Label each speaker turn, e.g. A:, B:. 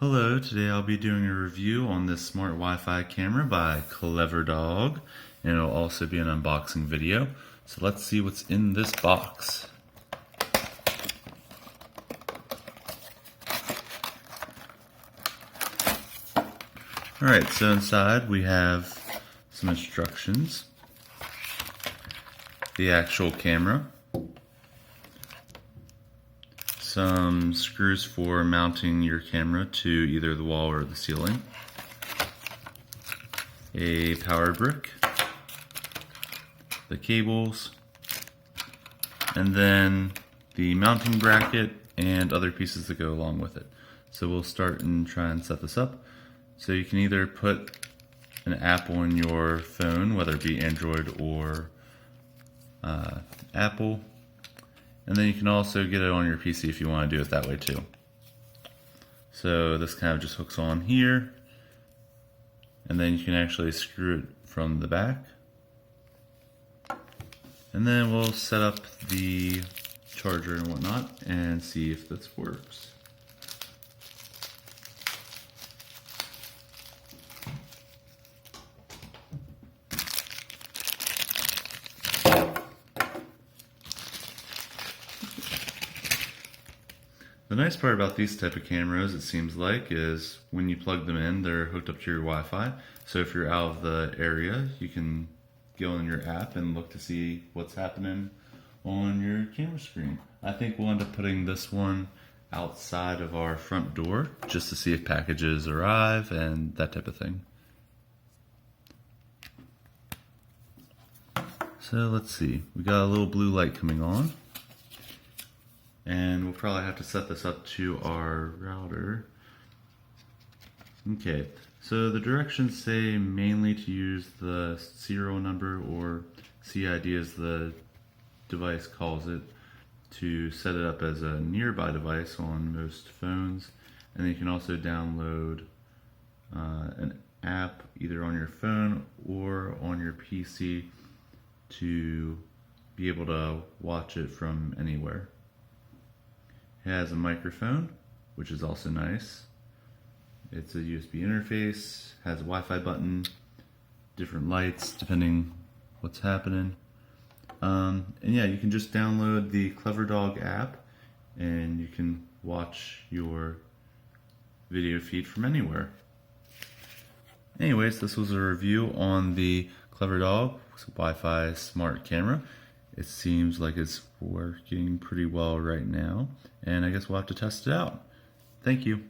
A: Hello, today I'll be doing a review on this smart Wi-Fi camera by CleverDog, and it'll also be an unboxing video. So let's see what's in this box. Alright, so inside we have some instructions, the actual camera, some screws for mounting your camera to either the wall or the ceiling, a power brick, the cables, and then the mounting bracket and other pieces that go along with it. So we'll start and try and set this up. So you can either put an app on your phone, whether it be Android or Apple, and then you can also get it on your PC if you want to do it that way too. So this kind of just hooks on here, and then you can actually screw it from the back. And then we'll set up the charger and whatnot and see if this works. The nice part about these type of cameras, it seems like, is when you plug them in, they're hooked up to your Wi-Fi. So if you're out of the area, you can go in your app and look to see what's happening on your camera screen. I think we'll end up putting this one outside of our front door just to see if packages arrive and that type of thing. So let's see, we got a little blue light coming on. And we'll probably have to set this up to our router. Okay, so the directions say mainly to use the serial number, or CID as the device calls it, to set it up as a nearby device on most phones. And then you can also download an app either on your phone or on your PC to be able to watch it from anywhere. It has a microphone, which is also nice. It's a USB interface, has a Wi-Fi button, different lights depending what's happening. And yeah, you can just download the CleverDog app and you can watch your video feed from anywhere. Anyways, this was a review on the CleverDog Wi-Fi smart camera. It seems like it's working pretty well right now, and I guess we'll have to test it out. Thank you.